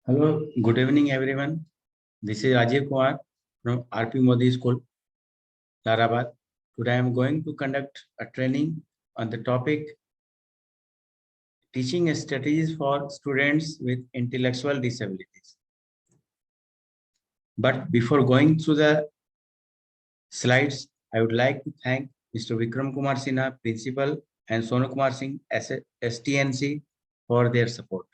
Hello, good evening everyone. This is Rajiv Kumar from RP Modi School, Tarabad. Today I am going to conduct a training on the topic teaching strategies for students with intellectual disabilities. But before going through the slides, I would like to thank Mr. Vikram Kumar Sinha, Principal, and Sonu Kumar Singh, STNC, for their support.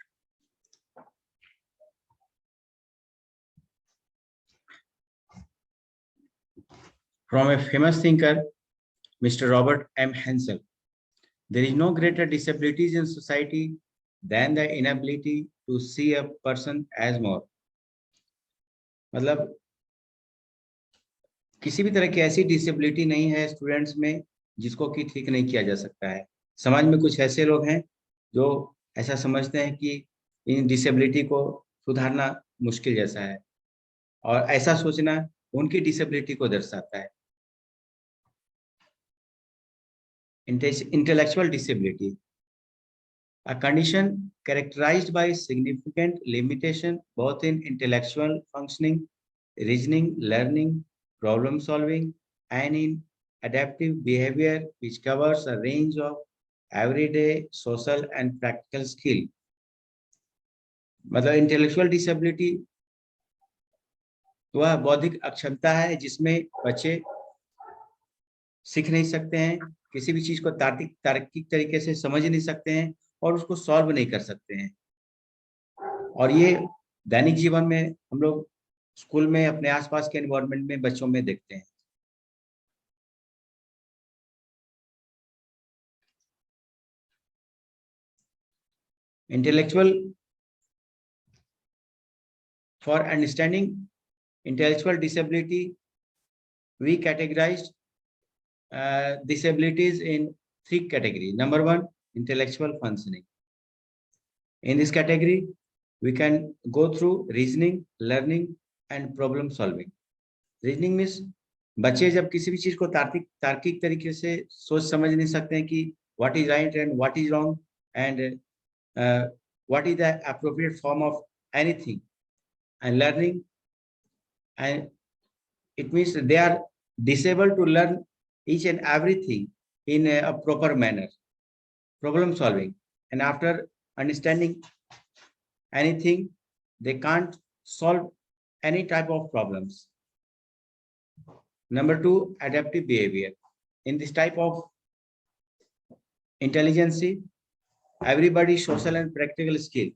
From a famous thinker, Mr. Robert M. Hensel, there is no greater disabilities in society than the inability to see a person as more. मतलब किसी भी तरह की ऐसी disability नहीं है students में जिसको कि ठीक नहीं किया जा सकता है। समाज में कुछ ऐसे लोग हैं जो ऐसा समझते हैं कि इन डिसेबिलिटी को सुधारना मुश्किल जैसा है और ऐसा सोचना उनकी डिसेबिलिटी को दर्शाता है। Intellectual disability, a condition characterized by significant limitation both in intellectual functioning, reasoning, learning, problem solving, and in adaptive behavior, which covers a range of everyday social and practical skill. मतलब intellectual disability वह बौद्धिक अक्षमता है जिसमें बच्चे सीख नहीं सकते हैं, किसी भी चीज को तार्किक तरीके से समझ नहीं सकते हैं और उसको सॉल्व नहीं कर सकते हैं। और ये दैनिक जीवन में हम लोग स्कूल में अपने आसपास के एनवायरनमेंट में बच्चों में देखते हैं। Intellectual for understanding intellectual disability we categorized disabilities in 3 categories. Number 1, intellectual functioning. In this category, we can go through reasoning, learning, and problem solving. Reasoning means बच्चे जब किसी भी चीज को तार्किक तरीके से सोच समझ नहीं सकते हैं कि what is right and what is wrong and what is the appropriate form of anything. And learning, and it means they are disabled to learn each and everything in a proper manner. Problem solving, and after understanding anything, they can't solve any type of problems. Number 2, adaptive behavior. In this type of intelligence, everybody social and practical skill,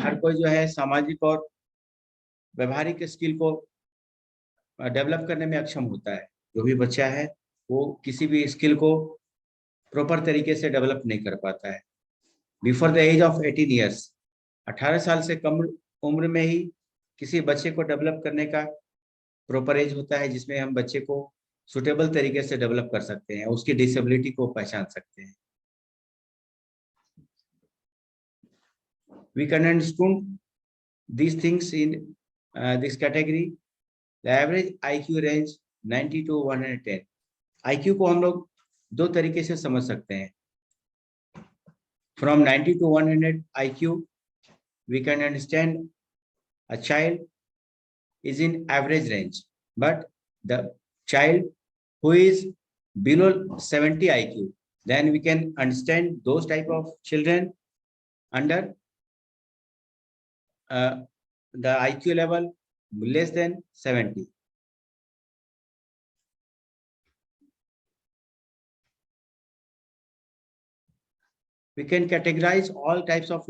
हर कोई जो है सामाजिक और व्यवहारिक skill को develop करने में अक्षम होता है। जो भी बच्चा है वो किसी भी स्किल को प्रॉपर तरीके से डेवलप नहीं कर पाता है। Before the age of 18 years, 18 साल से कम उम्र में ही किसी बच्चे को डेवलप करने का प्रॉपर एज होता है जिसमें हम बच्चे को सुटेबल तरीके से डेवलप कर सकते हैं, उसकी डिसेबिलिटी को पहचान सकते हैं। We can understand these things in this category. The average IQ range 90 to 110. IQ को हम लोग दो तरीके से समझ सकते हैं। From 90 to 100 IQ, we can understand a child is in average range, but the child who is below 70 IQ, then we can understand those type of children under the IQ level less than 70. We can categorize all types of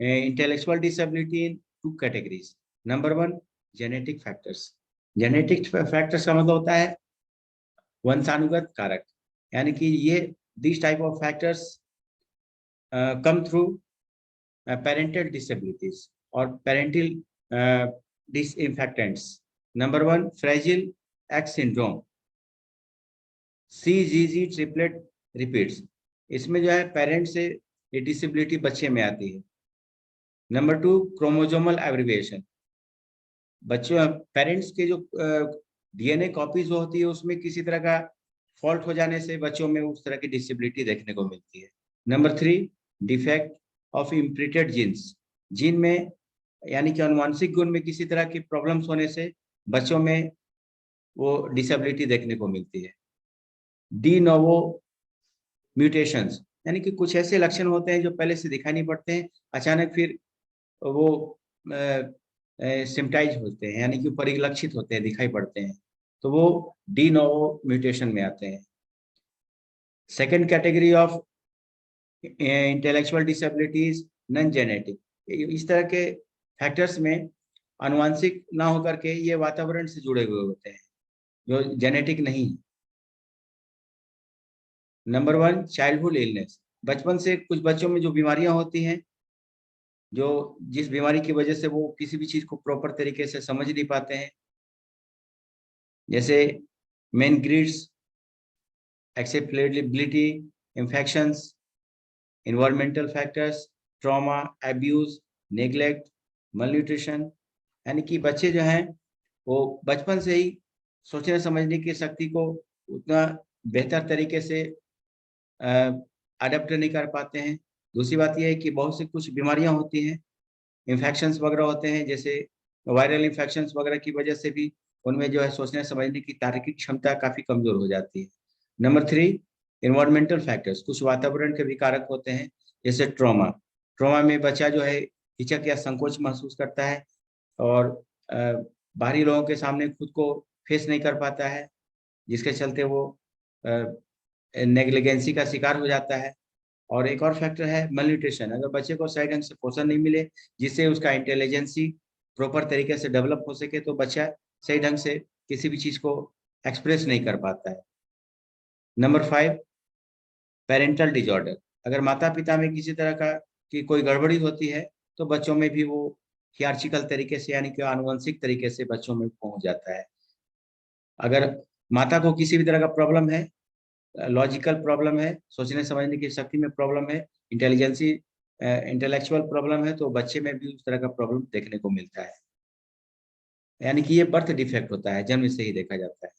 intellectual disability in 2 categories. Number 1, genetic factors. Genetic factors का मतलब होता है वंशानुगत कारक, यानी कि ये this type of factors come through parental disabilities or parental disinfectants. Number one, fragile X syndrome, CGG triplet repeats. इसमें जो है पेरेंट से ये डिसेबिलिटी बच्चे में आती है। नंबर टू, क्रोमोजोमल एब्रिविएशन, बच्चों पेरेंट्स के जो डीएनए कॉपीज होती है उसमें किसी तरह का फॉल्ट हो जाने से बच्चों में उस तरह की डिसेबिलिटी देखने को मिलती है। Number three, defect of imprinted genes, gene में यानी कि अनुवांशिक गुण में किसी तरह की प्रॉब्लम्स होने से बच्चों में वो डिसेबिलिटी देखने को मिलती है। डी नोवो म्यूटेशंस, यानी कि कुछ ऐसे लक्षण होते हैं जो पहले से दिखाई नहीं पड़ते हैं, अचानक फिर वो सिम्टाइज होते हैं, यानी कि परिलक्षित होते हैं, दिखाई पड़ते हैं, तो वो डी नोवो म्यूटेशन में आते हैं। Second category of intellectual disabilities non genetic, इस तरह के फैक्टर्स में आनुवंशिक ना होकर के ये वातावरण से जुड़े हुए होते हैं जो जेनेटिक नहीं। नंबर वन, चाइल्डहुड इलनेस, बचपन से कुछ बच्चों में जो बीमारियां होती हैं, जो जिस बीमारी की वजह से वो किसी भी चीज को प्रॉपर तरीके से समझ नहीं पाते हैं, जैसे meningitis, acceptability, infections, environmental factors, trauma, abuse, neglect, malnutrition, यानी कि बच्चे जो हैं वो बचपन से ही सोचने समझने की शक्ति को उतना बेहतर तरीके से अडेप्ट नहीं कर पाते हैं। दूसरी बात यह है कि बहुत सी कुछ बीमारियां होती हैं, इन्फेक्शंस वगैरह होते हैं, जैसे वायरल इन्फेक्शंस वगैरह की वजह से भी उनमें जो है सोचने समझने की तार्किक क्षमता काफी कमजोर हो जाती है। नंबर थ्री, इन्वायरमेंटल फैक्टर्स, कुछ वातावरण के भी कारक होते हैं, जैसे ट्रॉमा, ट्रॉमा में बच्चा जो है हिचक या संकोच महसूस करता है और बाहरी लोगों के सामने खुद को फेस नहीं कर पाता है, जिसके चलते वो नेग्लिजेंसी का शिकार हो जाता है। और एक और फैक्टर है मलन्यूट्रिशन, अगर बच्चे को सही ढंग से पोषण नहीं मिले जिससे उसका इंटेलिजेंसी प्रॉपर तरीके से डेवलप हो सके तो बच्चा सही ढंग से किसी भी चीज को एक्सप्रेस नहीं कर पाता है। नंबर फाइव, पेरेंटल डिजॉर्डर, अगर माता पिता में किसी तरह का की कोई गड़बड़ी होती है तो बच्चों में भी वो हियरार्चिकल तरीके से यानी कि आनुवंशिक तरीके से बच्चों में पहुंच जाता है। अगर माता को किसी भी तरह का प्रॉब्लम है, लॉजिकल प्रॉब्लम है, सोचने समझने की शक्ति में प्रॉब्लम है, इंटेलिजेंसी इंटेलेक्चुअल प्रॉब्लम है, तो बच्चे में भी उस तरह का प्रॉब्लम देखने को मिलता है, यानी कि ये बर्थ डिफेक्ट होता है, जन्म से ही देखा जाता है।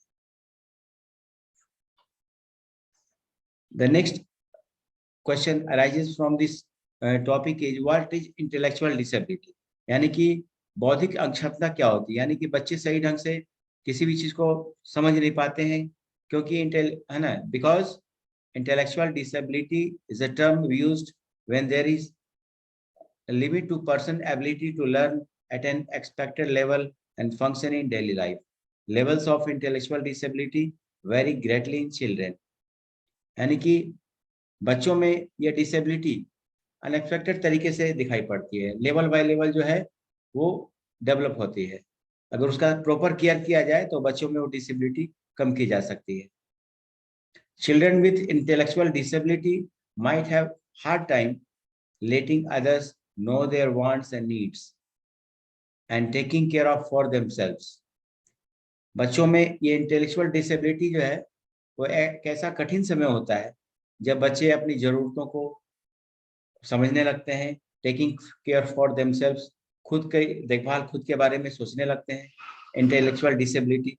The next question arises from this topic is what is intellectual disability, यानी कि बौद्धिक अक्षमता क्या होती है, यानी कि बच्चे सही ढंग से किसी भी चीज को समझ नहीं पाते हैं, क्योंकि इंटेल है ना, because intellectual disability is a term used when there is a limit to person ability to learn at an expected level and function in daily life. Levels of intellectual disability vary greatly in children. यानी कि बच्चों में ये disability unexpected तरीके से दिखाई पड़ती है, लेवल बाय लेवल जो है वो डेवलप होती है। अगर उसका प्रॉपर केयर किया जाए तो बच्चों में वो डिसेबिलिटी कम की जा सकती है। Children with intellectual disability might have hard time letting others know their wants and needs and taking care of for themselves. बच्चों में ये इंटेलेक्चुअल डिसेबिलिटी जो है वो एक ऐसा कठिन समय होता है जब बच्चे अपनी जरूरतों को समझने लगते हैं, टेकिंग केयर फॉर देमसेल्व्स, खुद के देखभाल खुद के बारे में सोचने लगते हैं। Intellectual disability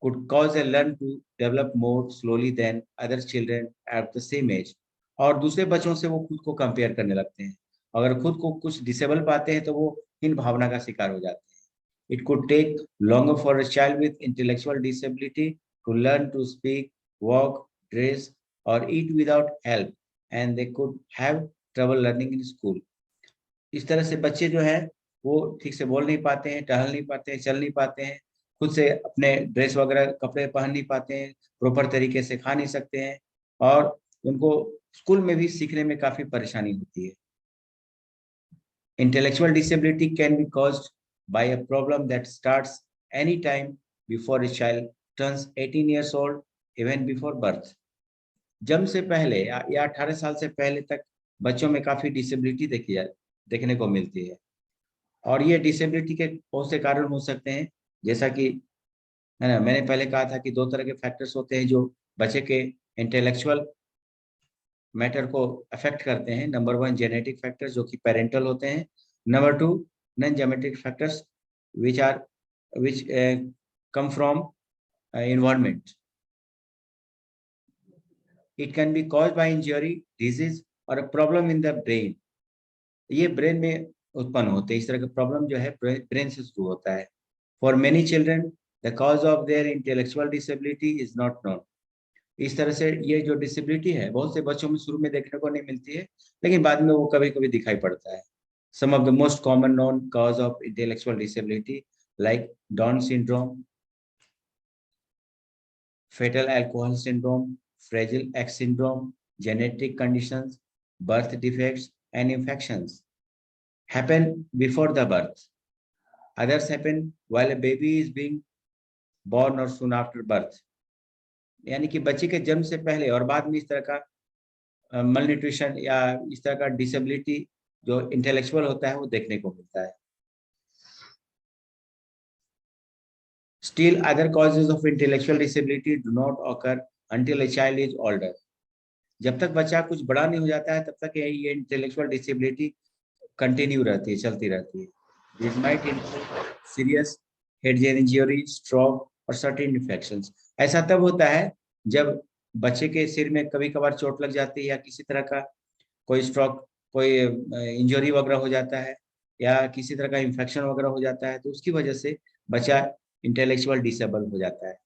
could cause a learn to develop more slowly than other children at the same age, और दूसरे बच्चों से वो खुद को कंपेयर करने लगते हैं। अगर खुद को कुछ डिसेबल पाते हैं तो वो इन भावना का शिकार हो जाते हैं। It could take longer for a child with intellectual disability to learn to speak, walk, dress, or eat without help, and they could have trouble learning in school. इस तरह से बच्चे जो है वो ठीक से बोल नहीं पाते हैं, टहल नहीं पाते हैं, चल नहीं पाते हैं, खुद से अपने ड्रेस वगैरह कपड़े पहन नहीं पाते हैं, प्रॉपर तरीके से खा नहीं सकते हैं, और उनको स्कूल में भी सीखने में काफी परेशानी होती है। Intellectual disability can be caused by a problem that starts any time before a child turns 18 years old, even before birth. जन्म से पहले या 18 साल से पहले तक बच्चों में काफी डिसेबिलिटी देखने को मिलती है, और ये डिसेबिलिटी के बहुत से कारण हो सकते हैं, जैसा कि है ना, मैंने पहले कहा था कि दो तरह के फैक्टर्स होते हैं जो बच्चे के इंटेलेक्चुअल मैटर को अफेक्ट करते हैं। नंबर 1 जेनेटिक फैक्टर्स जो कि पेरेंटल होते हैं। Number 2 non genetic factors which come from environment. It can be caused by injury, disease or a problem in the brain. ये ब्रेन में उत्पन्न होते हैं, इस तरह का प्रॉब्लम जो है ब्रेन से शुरू होता है। For many children, the cause of their intellectual disability is not known. इस तरह से ये जो डिसेबिलिटी है बहुत से बच्चों में शुरू में देखने को नहीं मिलती है, लेकिन बाद में वो कभी-कभी दिखाई पड़ता है। Some of the most common known cause of intellectual disability like Down syndrome, fetal alcohol syndrome, Fragile X syndrome, genetic conditions, birth defects, and infections happen before the birth. Others happen while a baby is being born or soon after birth. यानी कि बच्चे के जन्म से पहले और बाद में इस तरह का मलन्यूट्रिशन या इस तरह का डिसेबिलिटी जो इंटेलेक्चुअल होता है वो देखने को मिलता है। Still, other causes of intellectual disability do not occur until a child is older. जब तक बच्चा कुछ बड़ा नहीं हो जाता है तब तक ये इंटेलेक्चुअल डिसेबिलिटी कंटिन्यू रहती है, चलती रहती है। This might include serious head injury, stroke और certain infections. ऐसा तब होता है जब बच्चे के सिर में कभी कभार चोट लग जाती है या किसी तरह का कोई स्ट्रोक, कोई इंजरी वगैरह हो जाता है या किसी तरह का इन्फेक्शन वगैरह हो जाता है, तो उसकी वजह से बच्चा इंटेलेक्चुअल डिसेबल हो जाता है।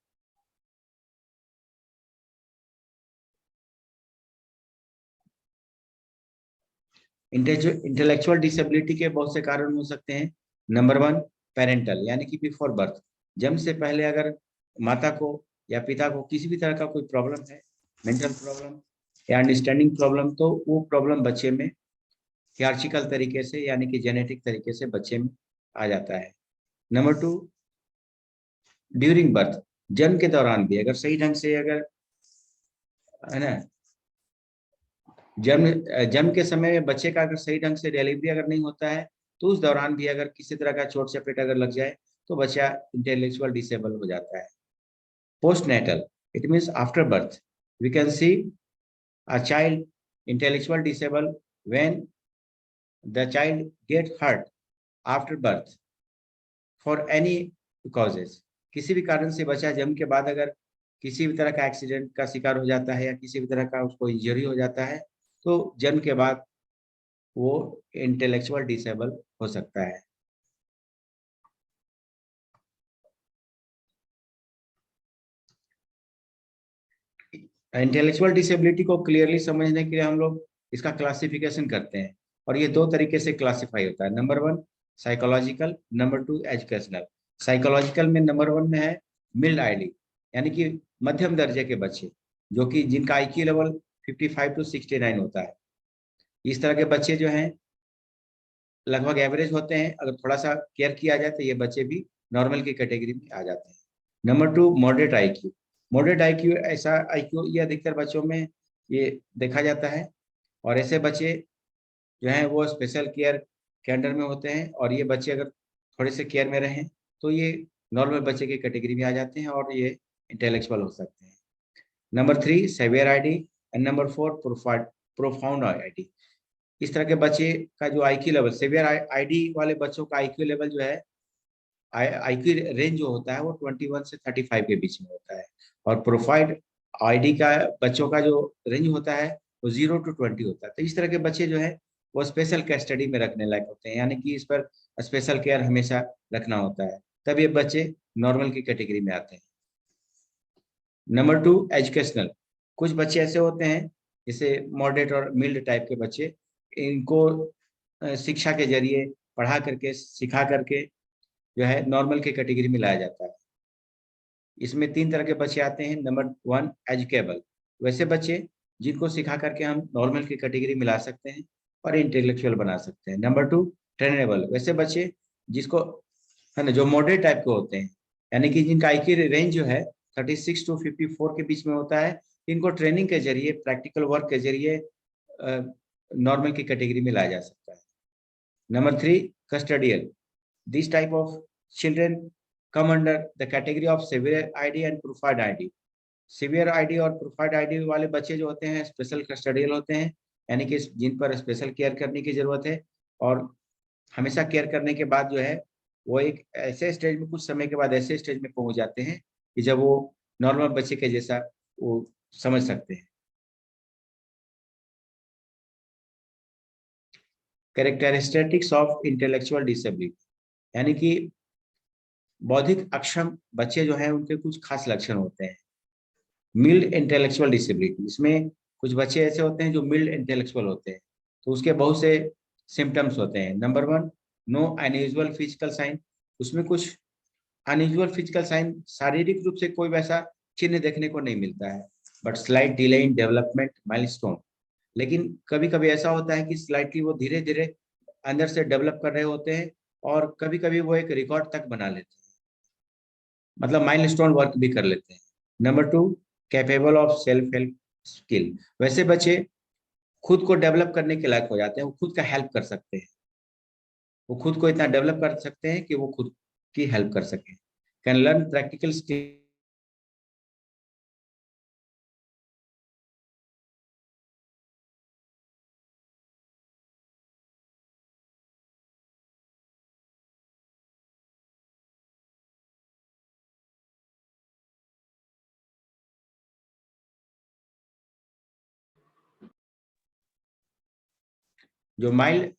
इंटेलेक्चुअल डिसेबिलिटी के बहुत से कारण हो सकते हैं। नंबर 1 पेरेंटल, यानी कि बिफोर बर्थ, जन्म से पहले अगर माता को या पिता को किसी भी तरह का कोई प्रॉब्लम है, मेंटल प्रॉब्लम या अंडरस्टैंडिंग प्रॉब्लम, तो वो प्रॉब्लम बच्चे में हियरार्चिकल तरीके से यानी कि जेनेटिक तरीके से बच्चे में आ जाता है। नंबर 2 ड्यूरिंग बर्थ, जन्म के दौरान भी अगर सही ढंग से अगर है ना जन्म के समय में बच्चे का अगर सही ढंग से डिलीवरी अगर नहीं होता है तो उस दौरान भी अगर किसी तरह का चोट चपेट अगर लग जाए तो बच्चा इंटेलेक्चुअल डिसेबल हो जाता है। Postnatal, it means after birth, we can see a child intellectual disable when the child get hurt after birth for any causes. किसी भी कारण से बच्चा जन्म के बाद अगर किसी भी तरह का एक्सीडेंट का शिकार हो जाता है या किसी भी तरह का उसको इंजरी हो जाता है तो जन्म के बाद वो इंटेलेक्चुअल डिसेबल हो सकता है। इंटेलेक्चुअल डिसेबिलिटी को क्लियरली समझने के लिए हम लोग इसका क्लासिफिकेशन करते हैं और ये दो तरीके से क्लासिफाई होता है। Number 1 psychological, number 2 educational. Psychological में नंबर 1 में है मिल्ड आईडी, यानी कि मध्यम दर्जे के बच्चे जो कि जिनका आईक्यू लेवल 55 to 69 होता है। इस तरह के बच्चे जो हैं लगभग एवरेज होते हैं, अगर थोड़ा सा केयर किया जाए तो ये बच्चे भी नॉर्मल की कैटेगरी में आ जाते हैं। Number 2 moderate IQ. Moderate IQ ऐसा आईक्यू ये अधिकतर बच्चों में ये देखा जाता है और ऐसे बच्चे जो हैं वो स्पेशल केयर के अंडर में होते हैं और ये बच्चे अगर थोड़े से केयर में रहें तो ये नॉर्मल बच्चे की कैटेगरी में आ जाते हैं और ये इंटेलेक्चुअल हो सकते हैं। Number 3 severe ID and number 4 profound ID. इस तरह के बच्चे का जो आईक्यू लेवल, सेवियर आईडी वाले बच्चों का आईक्यू लेवल जो है आईक्यू रेंज जो होता है वो 21 से 35 के बीच में होता है और प्रोफाइल्ड आईडी का बच्चों का जो रेंज होता है वो 0 to 20 होता है। तो इस तरह के बच्चे जो है वो स्पेशल कस्टडी में रखने लायक होते हैं, यानी कि इस पर स्पेशल केयर हमेशा रखना होता है, तब ये बच्चे नॉर्मल की कैटेगरी में आते हैं। Number 2 educational. कुछ बच्चे ऐसे होते हैं जैसे मॉडरेट और मिल्ड टाइप के बच्चे, इनको शिक्षा के जरिए पढ़ा करके सिखा करके जो है नॉर्मल की कैटेगरी में लाया जाता है। इसमें 3 तरह के बच्चे आते हैं। नंबर 1 एजुकेबल, वैसे बच्चे जिनको सिखा करके हम नॉर्मल की कैटेगरी में ला सकते हैं और इंटेलेक्चुअल बना सकते हैं। नंबर 2 ट्रेनेबल, वैसे बच्चे जिसको है ना जो मॉडरेट टाइप के होते हैं, यानी कि जिनका आईक्यू रेंज जो है 36 to 54 के बीच में होता है, इनको ट्रेनिंग के जरिए, प्रैक्टिकल वर्क के जरिए नॉर्मल की कैटेगरी में लाया जा सकता है। Number 3, custodial. This type of children come under the category of severe ID and profound ID. Severe ID और प्रोफाइड आईडी वाले बच्चे जो होते हैं स्पेशल कस्टडियल होते हैं, यानी कि जिन पर स्पेशल केयर करने की जरूरत है, और हमेशा केयर करने के बाद जो है वो एक ऐसे स्टेज में, कुछ समय के बाद ऐसे स्टेज में पहुंच जाते हैं कि जब वो नॉर्मल बच्चे के जैसा वो समझ सकते हैं। कैरेक्टरिस्टिक्स ऑफ इंटेलेक्चुअल डिसेबिलिटी, यानी कि बौद्धिक अक्षम बच्चे जो हैं उनके कुछ खास लक्षण होते हैं। मिल्ड इंटेलेक्चुअल डिसेबिलिटी, इसमें कुछ बच्चे ऐसे होते हैं जो मिल्ड इंटेलेक्चुअल होते हैं, तो उसके बहुत से सिम्टम्स होते हैं। Number 1, no unusual physical sign. उसमें कुछ अनयूजुअल फिजिकल साइन, शारीरिक रूप से कोई वैसा चिन्ह देखने को नहीं मिलता है, but slight delay in development milestone. लेकिन कभी कभी ऐसा होता है कि स्लाइटली वो धीरे धीरे अंदर से डेवलप कर रहे होते हैं, और कभी कभी वो एक रिकॉर्ड तक बना लेते हैं, मतलब माइलस्टोन वर्क भी कर लेते हैं। Number 2, capable of self help skill. वैसे बच्चे खुद को डेवलप करने के लायक हो जाते हैं, वो खुद का हेल्प कर सकते हैं, वो खुद को इतना डेवलप कर सकते हैं कि वो खुद की हेल्प कर सकें। Can learn practical skill. जो माइल्ड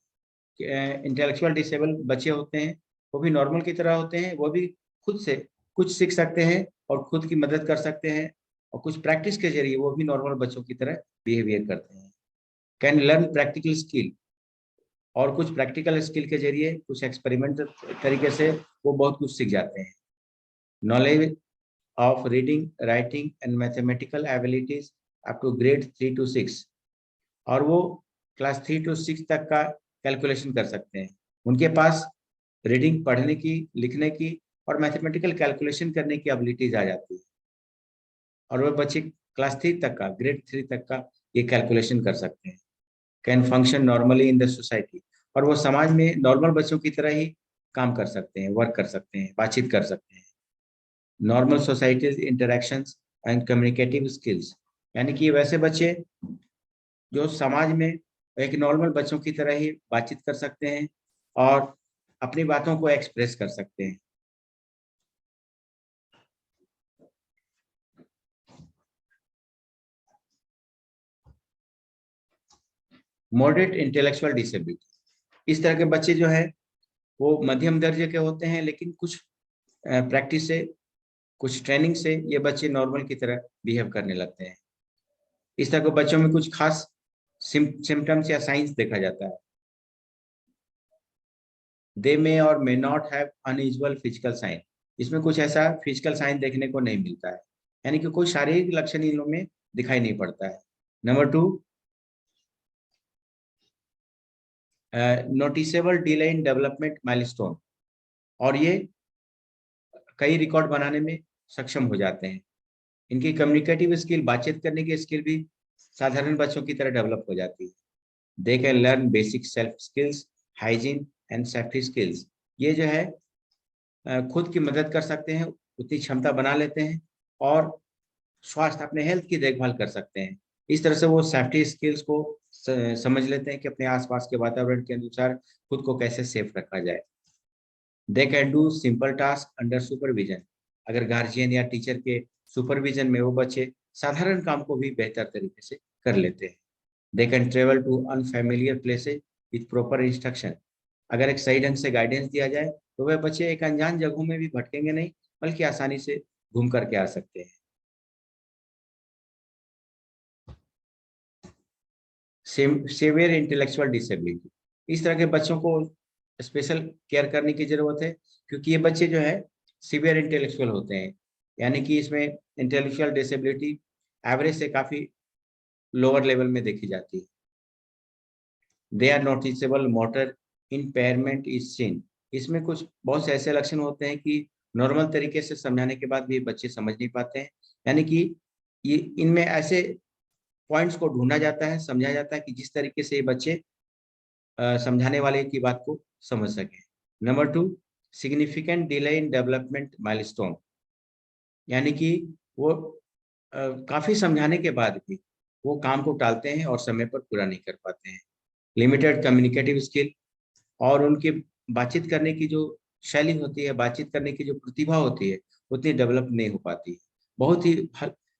इंटेलेक्चुअल डिसेबल बच्चे होते हैं वो भी नॉर्मल की तरह होते हैं, वो भी खुद से कुछ सीख सकते हैं और खुद की मदद कर सकते हैं, और कुछ प्रैक्टिस के जरिए वो भी नॉर्मल बच्चों की तरह बिहेवियर करते हैं। कैन लर्न प्रैक्टिकल स्किल, और कुछ प्रैक्टिकल स्किल के जरिए, कुछ एक्सपेरिमेंट तरीके से वो बहुत कुछ सीख जाते हैं। Knowledge of reading, writing and mathematical abilities up to grade 3 to 6, और वो क्लास 3 to 6 तक का कैलकुलेशन कर सकते हैं। उनके पास रीडिंग, पढ़ने की, लिखने की और मैथमेटिकल कैलकुलेशन करने की एबिलिटीज आ जाती है, और वह बच्चे क्लास 3 तक का, ग्रेड 3 तक का ये कैलकुलेशन कर सकते हैं। Can function normally in the society, और वो समाज में नॉर्मल बच्चों की तरह ही काम कर सकते हैं, वर्क कर सकते हैं, बातचीत कर सकते हैं। Normal societies interactions and communicative skills, यानी कि वैसे बच्चे जो समाज में एक नॉर्मल बच्चों की तरह ही बातचीत कर सकते हैं और अपनी बातों को एक्सप्रेस कर सकते हैं। मॉडरेट इंटेलेक्चुअल डिसेबिलिटी, इस तरह के बच्चे जो है वो मध्यम दर्जे के होते हैं, लेकिन कुछ प्रैक्टिस से, कुछ ट्रेनिंग से ये बच्चे नॉर्मल की तरह बिहेव करने लगते हैं। इस तरह के बच्चों में कुछ खास सिम्टम्स या साइंस देखा जाता है। दे मे और may not have unusual physical sign, इसमें कुछ ऐसा फिजिकल साइन देखने को नहीं मिलता है, यानी कि कोई शारीरिक लक्षण इन लोगों में दिखाई नहीं पड़ता है। Number 2, noticeable delay in development milestone, और ये कई रिकॉर्ड बनाने में सक्षम हो जाते हैं। इनकी कम्युनिकेटिव स्किल, बातचीत करने की स्किल भी साधारण बच्चों की तरह डेवलप हो जाती है। They can learn basic self skills, hygiene and safety skills. ये जो है खुद की मदद कर सकते हैं, उतनी क्षमता बना लेते हैं, और स्वास्थ्य, अपने हेल्थ की देखभाल कर सकते हैं। इस तरह से वो सेफ्टी स्किल्स को समझ लेते हैं कि अपने आसपास के वातावरण के अनुसार खुद को कैसे सेफ रखा जाए। They can do simple task under supervision, अगर गार्जियन या टीचर के सुपरविजन में वो बच्चे साधारण काम को भी बेहतर तरीके से कर लेते हैं। They can travel to unfamiliar places with proper instruction, अगर एक सही ढंग से गाइडेंस दिया जाए तो वह बच्चे एक अनजान जगहों में भी भटकेंगे नहीं, बल्कि आसानी से घूम करके आ सकते हैं। सीवियर इंटेलेक्चुअल डिसेबिलिटी, इस तरह के बच्चों को स्पेशल केयर करने की जरूरत है, क्योंकि ये बच्चे जो है सीवियर इंटेलेक्चुअल होते हैं, यानी कि इसमें इंटेलेक्चुअल डिसेबिलिटी एवरेज से काफी लोअर लेवल में देखी जाती है। They are noticeable motor impairment is seen, इसमें कुछ बहुत से ऐसे लक्षण होते हैं कि नॉर्मल तरीके से समझाने के बाद भी बच्चे समझ नहीं पाते हैं। यानी कि ये इनमें ऐसे पॉइंट्स को ढूंढा जाता है, समझा जाता है कि जिस तरीके से ये बच्चे समझाने वाले की बात को समझ सके। Number 2, significant delay in development milestone, यानी कि वो काफी समझाने के बाद भी वो काम को टालते हैं और समय पर पूरा नहीं कर पाते हैं। लिमिटेड कम्युनिकेटिव स्किल, और उनकी बातचीत करने की जो शैली होती है, बातचीत करने की जो प्रतिभा होती है, उतनी डेवलप नहीं हो पाती है। बहुत ही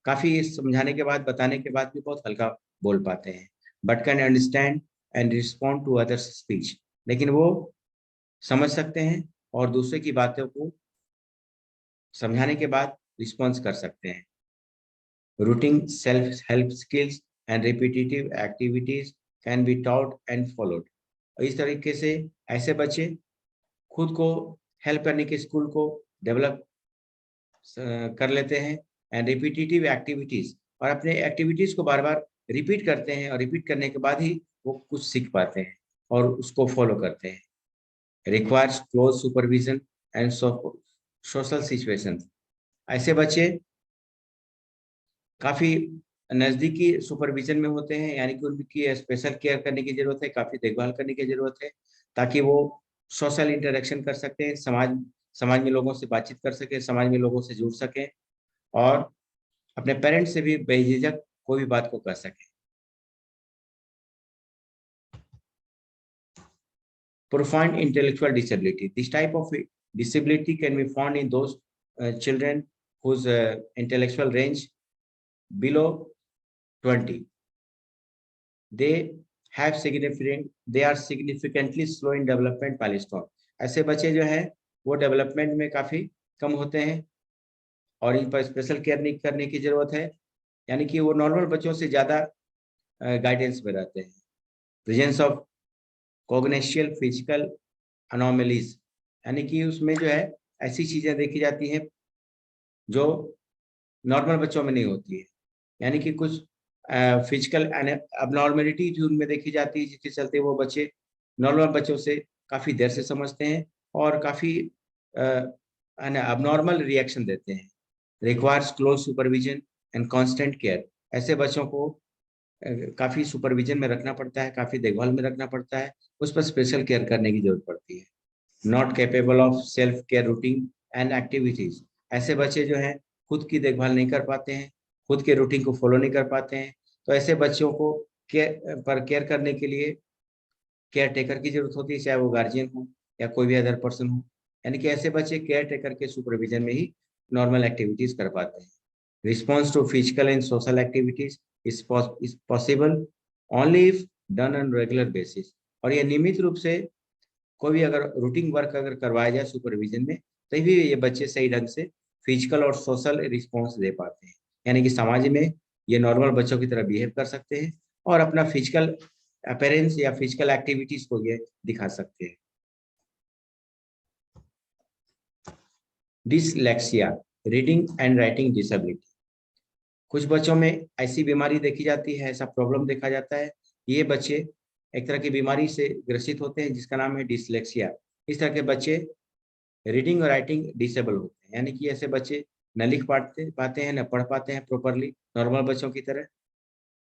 काफी समझाने के बाद, बताने के बाद भी बहुत हल्का बोल पाते हैं। But can understand and respond to others speech, लेकिन वो समझ सकते हैं और दूसरे की बातों को समझाने के बाद रिस्पॉन्स कर सकते हैं। Routine self help skills and repetitive activities can be taught and followed. इस तरीके से ऐसे बच्चे खुद को हेल्प करने के स्कूल को डेवलप कर लेते हैं, एंड रिपीटेटिव एक्टिविटीज, और अपने एक्टिविटीज को बार बार रिपीट करते हैं, और रिपीट करने के बाद ही वो कुछ सीख पाते हैं और उसको फॉलो करते हैं। Requires close supervision and social situation, ऐसे बच्चे काफी नजदीकी सुपरविजन में होते हैं, यानी कि उनकी स्पेशल केयर करने की जरूरत है, काफी देखभाल करने की जरूरत है, ताकि वो सोशल इंटरेक्शन कर सकते हैं, समाज में लोगों से बातचीत कर सके, समाज में लोगों से जुड़ सके, और अपने पेरेंट्स से भी बेझिझक कोई भी बात को कर सके। Profound intellectual disability. This type of disability can be found in those children whose intellectual range below 20. They are significantly slow in development milestone. ऐसे बच्चे जो हैं वो डेवलपमेंट में काफी कम होते हैं और इन पर स्पेशल केयर नहीं करने की जरूरत है, यानी कि वो नॉर्मल बच्चों से ज्यादा गाइडेंस में रहते हैं। प्रेजेंस ऑफ कॉग्निशियल फिजिकल अनोमलीज, यानी कि उसमें जो है ऐसी चीजें देखी जाती हैं जो नॉर्मल बच्चों में नहीं होती है, यानी कि कुछ फिजिकल अबनॉर्मेलिटी जो उनमें देखी जाती है, जिसके चलते वो बच्चे नॉर्मल बच्चों से काफी देर से समझते हैं और काफी अबनॉर्मल रिएक्शन देते हैं। Requires close supervision and constant care, ऐसे बच्चों को काफी सुपरविजन में रखना पड़ता है, काफी देखभाल में रखना पड़ता है, उस पर स्पेशल केयर करने की जरूरत पड़ती है। Not capable of self care routine and activities, ऐसे बच्चे जो हैं खुद की देखभाल नहीं कर पाते हैं, खुद के रूटीन को फॉलो नहीं कर पाते हैं। तो ऐसे बच्चों को केयर करने के लिए केयर टेकर की जरूरत होती है, चाहे वो गार्जियन हो या कोई भी अदर पर्सन हो, यानी कि ऐसे बच्चे केयर टेकर के सुपरविजन में ही नॉर्मल एक्टिविटीज कर पाते हैं। Response to physical and social activities is possible only if done on regular basis, और ये नियमित रूप से कोई भी अगर रूटीन वर्क अगर करवाया जाए सुपरविजन में, तभी ये बच्चे सही ढंग से फिजिकल और सोशल रिस्पॉन्स दे पाते हैं, यानी कि समाज में ये नॉर्मल बच्चों की तरह बिहेव कर सकते हैं और अपना फिजिकल अपीयरेंस या फिजिकल एक्टिविटीज को ये दिखा सकते हैं। Dyslexia, reading and writing disability, कुछ बच्चों में ऐसी बीमारी देखी जाती है, ऐसा प्रॉब्लम देखा जाता है, ये बच्चे एक तरह की बीमारी से ग्रसित होते हैं जिसका नाम है डिसलेक्सिया। इस तरह के बच्चे रीडिंग और राइटिंग डिसेबल होते हैं, यानी कि ऐसे बच्चे न लिख पाते हैं, न पढ़ पाते हैं प्रॉपरली नॉर्मल बच्चों की तरह।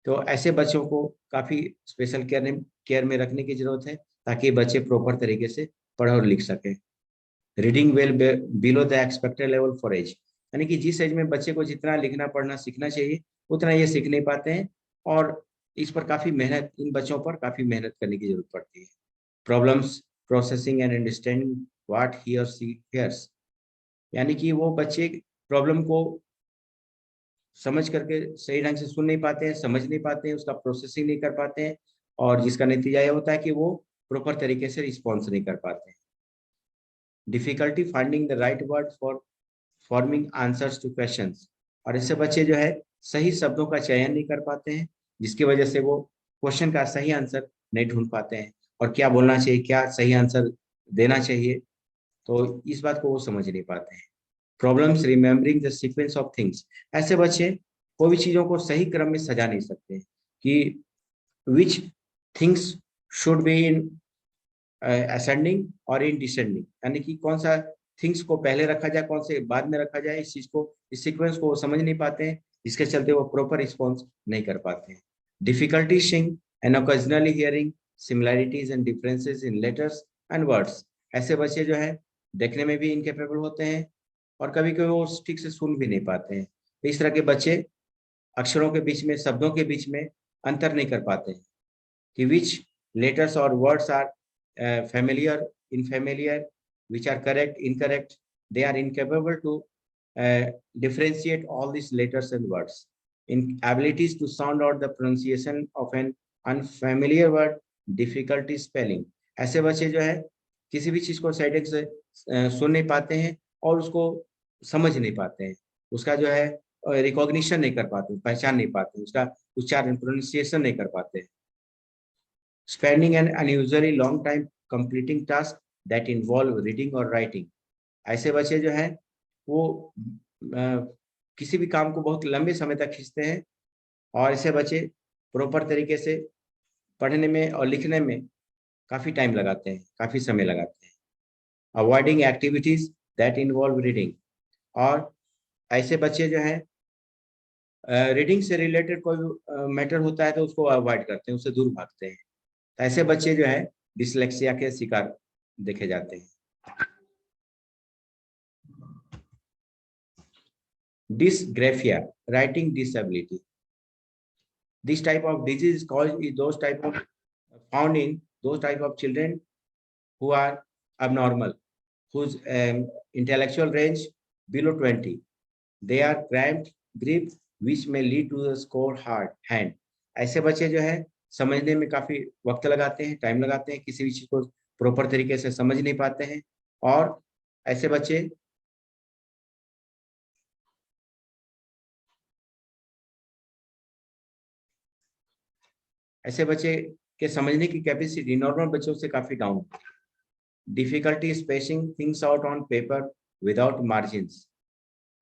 तो ऐसे बच्चों को काफी स्पेशल केयर में रखने की जरूरत है, ताकि बच्चे प्रॉपर तरीके से पढ़ और लिख सके। Reading well below the expected level for age, यानी कि जिस एज में बच्चे को जितना लिखना पढ़ना सीखना चाहिए उतना ये सीख नहीं पाते हैं, और इस पर काफी मेहनत, इन बच्चों पर काफी मेहनत करने की जरूरत पड़ती है। Problems processing and understanding what he और शी हियर्स, यानी कि वो बच्चे प्रॉब्लम को समझ करके सही ढंग से सुन नहीं पाते हैं, समझ नहीं पाते हैं, उसका प्रोसेसिंग नहीं कर पाते हैं, और जिसका नतीजा ये होता है कि वो प्रॉपर तरीके से रिस्पॉन्स नहीं कर पाते हैं। Difficulty finding the right word for forming answers two questions, और ऐसे बच्चे जो है सही शब्दों का चयन नहीं कर पाते हैं, जिसकी वजह से वो क्वेश्चन का सही आंसर नहीं ढूंढ पाते हैं, और क्या बोलना चाहिए, क्या सही आंसर देना चाहिए, तो इस बात को वो समझ नहीं पाते हैं। Problems remembering the sequence of things, ऐसे बच्चे कोई भी चीजों को सही क्रम में सजा नहीं सकते हैं कि which things should be in ascending और इन डिसेंडिंग, यानी कि कौन सा थिंग्स को पहले रखा जाए, कौन से बाद में रखा जाए, इस चीज को, इस सीक्वेंस को वो समझ नहीं पाते हैं, जिसके चलते वो प्रॉपर रिस्पॉन्स नहीं कर पाते हैं। Difficulty seeing and occasionally hearing similarities and differences in letters and words. ऐसे बच्चे जो है देखने में भी इनकेपेबल होते हैं और कभी कभी वो ठीक से सुन भी नहीं पाते हैं। तो इस तरह के बच्चे अक्षरों के बीच में, शब्दों के बीच में अंतर नहीं कर पाते हैं कि विच लेटर्स और words are familiar, unfamiliar, which are correct, incorrect. They are incapable to differentiate all these letters and words. In abilities to sound out the pronunciation of an unfamiliar word, difficulty spelling. ऐसे बच्चे जो है किसी भी चीज को side से सुन नहीं पाते हैं और उसको समझ नहीं पाते हैं, उसका जो है रिकॉग्निशन नहीं कर पाते, पहचान नहीं पाते, उसका उच्चारण प्रोनाउंसिएशन नहीं कर पाते। Spending an unusually long time completing tasks that involve reading or writing. ऐसे बच्चे जो हैं वो किसी भी काम को बहुत लंबे समय तक खींचते हैं और ऐसे बच्चे प्रॉपर तरीके से पढ़ने में और लिखने में काफी टाइम लगाते हैं, काफी समय लगाते हैं। Avoiding activities that involve reading, और ऐसे बच्चे जो हैं रीडिंग से रिलेटेड कोई मैटर होता है तो उसको अवॉइड करते हैं, उससे दूर भागते हैं। ऐसे बच्चे जो है डिसलेक्सिया के शिकार देखे जाते हैं। Dysgraphia, writing disability. This type of disease is caused in those type of found in those type of children who are abnormal, whose intellectual range below 20. They are cramped grip which may lead to the score hard hand. ऐसे बच्चे जो है समझने में काफी वक्त लगाते हैं, टाइम लगाते हैं, किसी भी चीज को प्रॉपर तरीके से समझ नहीं पाते हैं और ऐसे बच्चे के समझने की कैपेसिटी नॉर्मल बच्चों से काफी डाउन होती है। Difficulty spacing things out on paper without margins,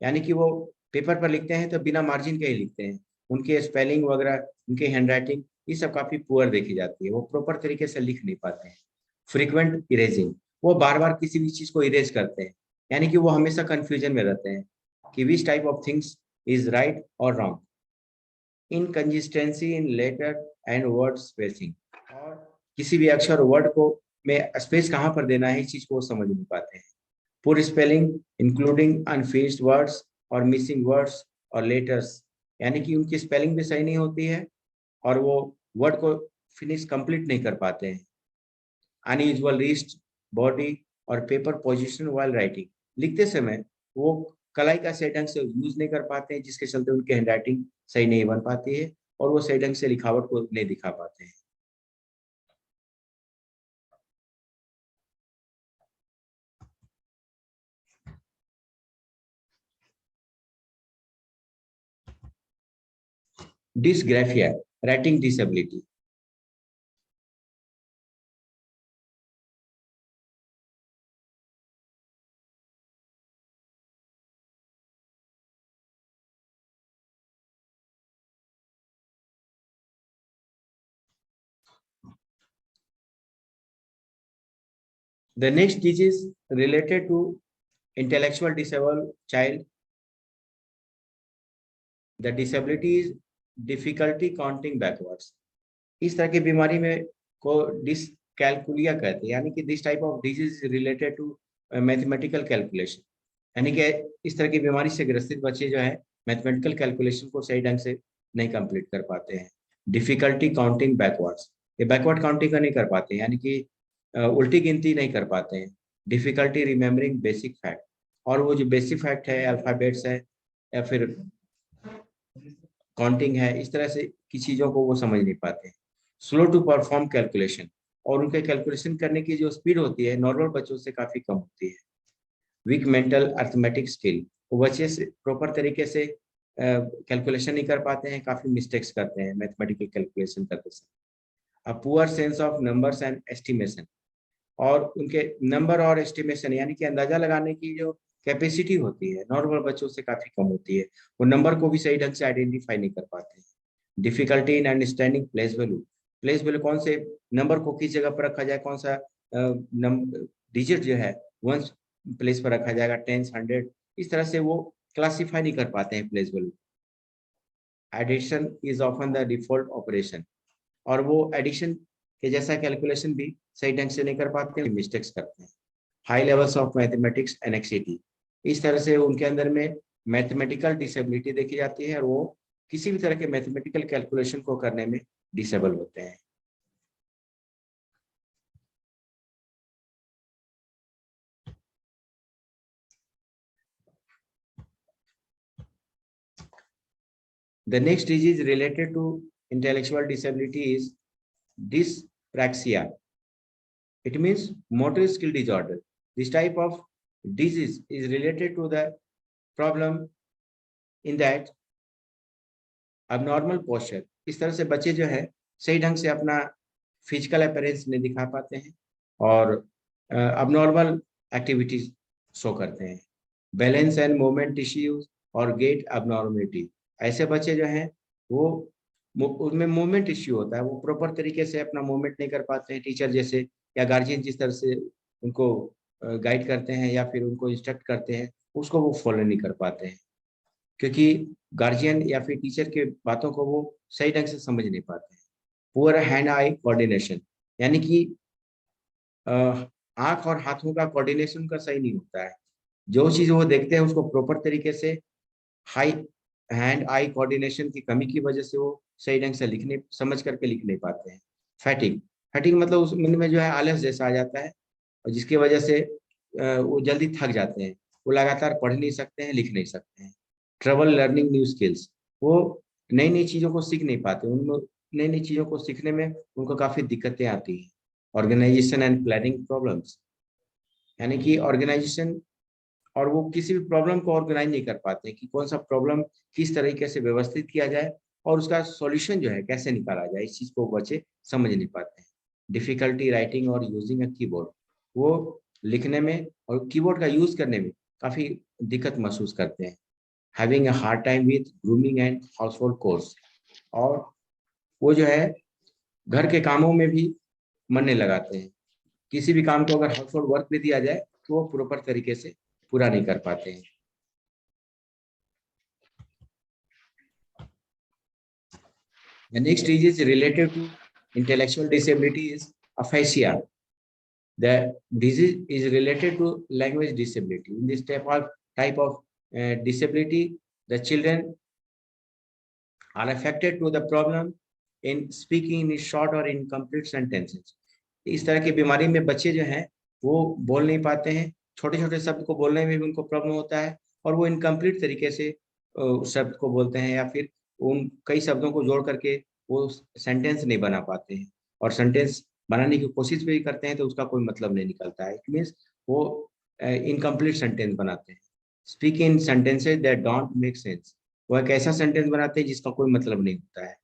यानी कि वो पेपर पर लिखते हैं तो बिना मार्जिन के ही लिखते हैं, उनके स्पेलिंग वगैरह, उनके हैंडराइटिंग ये सब काफी पुअर देखी जाती है, वो प्रॉपर तरीके से लिख नहीं पाते हैं। फ्रीक्वेंट इरेजिंग, वो बार बार किसी भी चीज को इरेज करते हैं, यानी कि वो हमेशा कंफ्यूजन में रहते हैं कि which type of things is right और wrong. Inconsistency in letter and word spacing, और किसी भी अक्षर वर्ड को में स्पेस कहाँ पर देना है इस चीज को समझ नहीं पाते हैं। Poor spelling including unfinished words और मिसिंग वर्ड्स और लेटर्स, यानी कि उनकी स्पेलिंग भी सही नहीं होती है और वो वर्ड को फिनिश कंप्लीट नहीं कर पाते हैं। अनयूजुअल रिस्ट बॉडी और पेपर पोजीशन व्हाइल राइटिंग, लिखते समय वो कलाई का सही ढंग से यूज नहीं कर पाते हैं, जिसके चलते उनकी हैंडराइटिंग सही नहीं बन पाती है और वो सही ढंग से लिखावट को नहीं दिखा पाते हैं। Dysgraphia, writing disability. The next disease related to intellectual disabled child. The disability is difficulty counting backwards. इस तरह की बीमारी में को डिसकैलकुलिया कहते हैं, यानी कि this type of disease related to mathematical calculation, यानी कि इस तरह की बीमारी से ग्रसित बच्चे जो है मैथमेटिकल कैलकुलेशन को सही ढंग से नहीं कंप्लीट कर पाते हैं। डिफिकल्टी काउंटिंग बैकवर्ड्स, ये बैकवर्ड काउंटिंग का नहीं कर पाते, यानी कि उल्टी गिनती नहीं कर पाते हैं। डिफिकल्टी रिमेम्बरिंग बेसिक फैक्ट, और वो जो बेसिक फैक्ट है, अल्फाबेट्स है या फिर काउंटिंग है, इस तरह से की चीजों को वो समझ नहीं पाते। स्लो टू परफॉर्म कैलकुलेशन, और उनके कैलकुलेशन करने की जो स्पीड होती है नॉर्मल बच्चों से काफी कम होती है। वीक मेंटल अर्थमेटिक स्किल, वो बच्चे से प्रॉपर तरीके से कैलकुलेशन नहीं कर पाते हैं, काफी मिस्टेक्स करते हैं मैथमेटिकल कैलकुलेशन करते समय। A poor sense of numbers and estimation, और उनके नंबर और एस्टिमेशन यानी कि अंदाजा लगाने की जो कैपेसिटी होती है नॉर्मल बच्चों से काफी कम होती है, वो नंबर को भी सही ढंग से आइडेंटिफाई नहीं कर पाते हैं। Difficulty in understanding place value, place value कौन से नंबर को किस जगह पर रखा जाए, कौन सा डिजिट जो है वंस प्लेस पर रखा जाएगा, टेंस, 100, इस तरह से वो क्लासिफाई नहीं कर पाते हैं place value. Addition is often the default operation, और वो एडिशन के जैसा कैलकुलेशन भी सही ढंग से नहीं कर पाते हैं, मिस्टेक्स करते हैं। High levels of mathematics anxiety, इस तरह से उनके अंदर में मैथमेटिकल डिसेबिलिटी देखी जाती है और वो किसी भी तरह के मैथमेटिकल कैलकुलेशन को करने में डिसेबल होते हैं। The next disease related to intellectual disability is dyspraxia. It means motor skill disorder. This type of disease is related to the problem in that abnormal posture. इस तरह से बच्चे जो है सही ढंग से अपना फिजिकल अपीयरेंस नहीं दिखा पाते हैं और abnormal एक्टिविटीज शो करते हैं। बैलेंस एंड मूवमेंट इश्यूज और गेट abnormality, ऐसे बच्चे जो हैं वो उनमें मूवमेंट इश्यू होता है, वो प्रॉपर तरीके से अपना मूवमेंट नहीं कर पाते हैं। टीचर जैसे या गार्जियन जिस तरह से उनको गाइड करते हैं या फिर उनको इंस्ट्रक्ट करते हैं उसको वो फॉलो नहीं कर पाते हैं, क्योंकि गार्जियन या फिर टीचर के बातों को वो सही ढंग से समझ नहीं पाते हैं। पुअर हैंड आई कोऑर्डिनेशन, यानी कि आंख और हाथों का कोऑर्डिनेशन का सही नहीं होता है। जो चीज वो देखते हैं उसको प्रॉपर तरीके से हाई हैंड आई कोऑर्डिनेशन की कमी की वजह से वो सही ढंग से लिखने समझ करके लिख नहीं पाते हैं। फैटिग, फैटिग मतलब उस मन में जो है आलस जैसा आ जाता है और जिसकी वजह से वो जल्दी थक जाते हैं, वो लगातार पढ़ नहीं सकते हैं, लिख नहीं सकते हैं। ट्रबल लर्निंग न्यू स्किल्स, वो नई नई चीजों को सीख नहीं पाते, उनमें नई नई चीजों को सीखने में उनको काफी दिक्कतें आती हैं। ऑर्गेनाइजेशन एंड प्लानिंग प्रॉब्लम्स, यानी कि ऑर्गेनाइजेशन और वो किसी भी प्रॉब्लम को ऑर्गेनाइज नहीं कर पाते कि कौन सा प्रॉब्लम किस तरीके से व्यवस्थित किया जाए और उसका सॉल्यूशन जो है कैसे निकाला जाए, इस चीज को बच्चे समझ नहीं पाते हैं। डिफिकल्टी राइटिंग और यूजिंग अ कीबोर्ड, वो लिखने में और कीबोर्ड का यूज करने में काफी दिक्कत महसूस करते हैं। Having a hard time with grooming and household course, और वो जो है घर के कामों में भी मन नहीं लगाते हैं। किसी भी काम को अगर हाउस होल्ड वर्क भी दिया जाए तो वो प्रॉपर तरीके से पूरा नहीं कर पाते हैं। The next is related to intellectual disability is aphasia. The disease is related to language disability. In this type of disability, the children are affected to the problem in speaking in short or incomplete sentences. इस तरह की बीमारी में बच्चे जो हैं वो बोल नहीं पाते हैं, छोटे छोटे शब्द को बोलने में भी उनको प्रॉब्लम होता है और वो इनकम्प्लीट तरीके से शब्द को बोलते हैं या फिर उन कई शब्दों को जोड़ करके वो सेंटेंस नहीं बना पाते हैं, और सेंटेंस बनाने की कोशिश भी करते हैं तो उसका कोई मतलब नहीं निकलता है। इट मीन्स वो इनकम्प्लीट सेंटेंस बनाते हैं। Speak in sentences that don't make sense, वो एक ऐसा सेंटेंस बनाते हैं जिसका कोई मतलब नहीं होता है,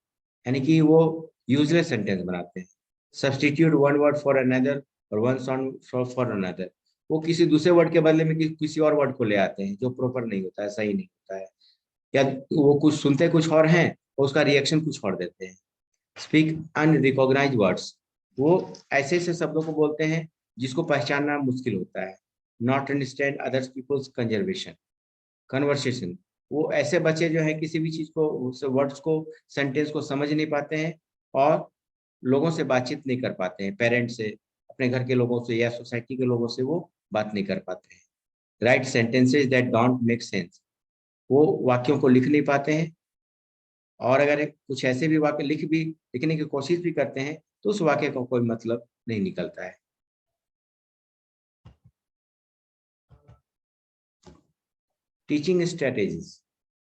यानी कि वो यूजलेस सेंटेंस बनाते हैं। Substitute one word for another और वन साउंड फॉर अनदर, वो किसी दूसरे वर्ड के बदले में किसी और वर्ड को ले आते हैं जो प्रॉपर नहीं होता है, सही नहीं होता है, या वो कुछ सुनते कुछ और हैं और उसका रिएक्शन कुछ और देते हैं। स्पीक अनरिकॉग्नाइज वर्ड्स, वो ऐसे ऐसे शब्दों को बोलते हैं जिसको पहचानना मुश्किल होता है। Not understand others peoples conservation conversation, वो ऐसे बच्चे जो है किसी भी चीज को वर्ड्स को सेंटेंस को समझ नहीं पाते हैं और लोगों से बातचीत नहीं कर पाते हैं, पेरेंट्स से, अपने घर के लोगों से या सोसाइटी के लोगों से वो बात नहीं कर पाते हैं। Right sentences that don't make sense, वो वाक्यों को लिख नहीं पाते हैं और अगर कुछ ऐसे भी वाक्य लिखने की कोशिश भी करते हैं तो उस वाक्य का कोई मतलब नहीं निकलता है। Teaching strategies,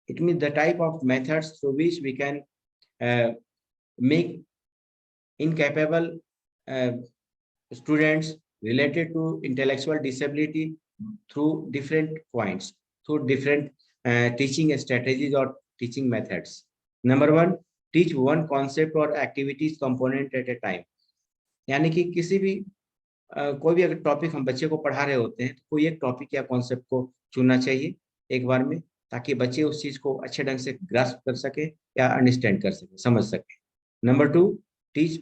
it means the type of methods through which we can make incapable uh, students related to intellectual disability through different points, through different teaching strategies or teaching methods. Number one, teach one concept or activities component at a time, यानी कि किसी भी कोई भी अगर topic हम बच्चे को पढ़ा रहे होते हैं तो कोई एक टॉपिक या कॉन्सेप्ट को चुनना चाहिए एक बार में, ताकि बच्चे उस चीज को अच्छे ढंग से ग्रास्प कर सके या अंडरस्टैंड कर सके, समझ सके। Number two, teach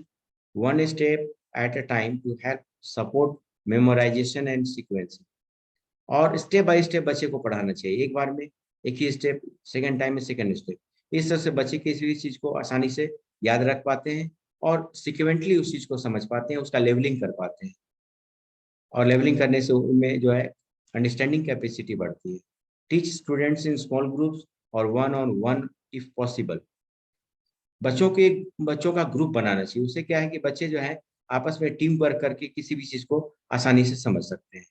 one step at a time to help support memorization and sequencing, और स्टेप बाय स्टेप बच्चे को पढ़ाना चाहिए, एक बार में एक ही स्टेप, सेकेंड टाइम में सेकेंड स्टेप। इस तरह से बच्चे किसी भी चीज को आसानी से याद रख पाते हैं और सिक्वेंटली उस चीज को समझ पाते हैं, उसका लेवलिंग कर पाते हैं। और लेवलिंग करने से उनमें जो है अंडरस्टैंडिंग कैपेसिटी बढ़ती है। Teach students in small groups और one on one if possible. बच्चों का ग्रुप बनाना चाहिए, उससे क्या है कि बच्चे जो है आपस में टीम वर्क करके किसी भी चीज को आसानी से समझ सकते हैं।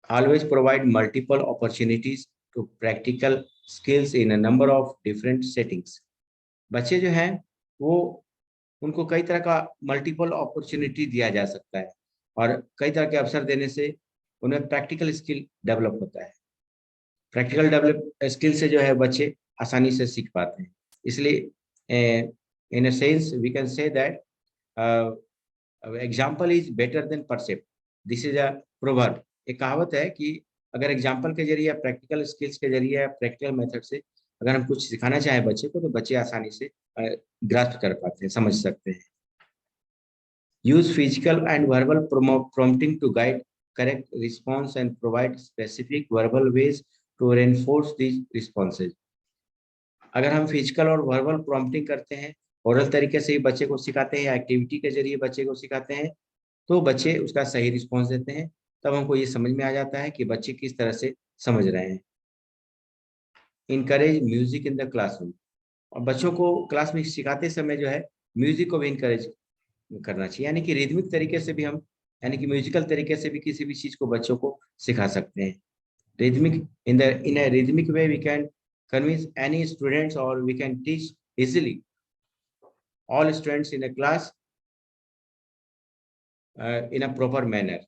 Always provide multiple opportunities to practical skills in a number of different settings. बच्चे जो हैं वो उनको कई तरह का मल्टीपल अपॉर्चुनिटी दिया जा सकता है और कई तरह के अवसर देने से उन्हें प्रैक्टिकल स्किल डेवलप होता है। प्रैक्टिकल डेवलप स्किल से जो है बच्चे आसानी से सीख पाते हैं। इसलिए in a sense we can say that example is better than percept. This is a proverb. एक कहावत है कि अगर एग्जाम्पल के जरिए, प्रैक्टिकल स्किल्स के जरिए, प्रैक्टिकल मेथड से अगर हम कुछ सिखाना चाहें बच्चे को, तो बच्चे आसानी से ग्रास्प कर पाते हैं, समझ सकते हैं। Use physical and verbal prompting to guide correct response and provide specific verbal ways to reinforce these responses. अगर हम फिजिकल और वर्बल प्रॉम्प्टिंग करते हैं, ओरल तरीके से ही बच्चे को सिखाते हैं या एक्टिविटी के जरिए बच्चे को सिखाते हैं, तो बच्चे उसका सही रिस्पॉन्स देते हैं। तब हमको ये समझ में आ जाता है कि बच्चे किस तरह से समझ रहे हैं। Encourage music in the classroom. और बच्चों को क्लास में सिखाते समय जो है म्यूजिक को भी इनकरेज करना चाहिए, यानी कि रिदमिक तरीके से भी हम, यानी कि म्यूजिकल तरीके से भी किसी भी चीज को बच्चों को सिखा सकते हैं। Rhythmic in a rhythmic way we can convince any students और we can teach easily all students in a class in a proper manner.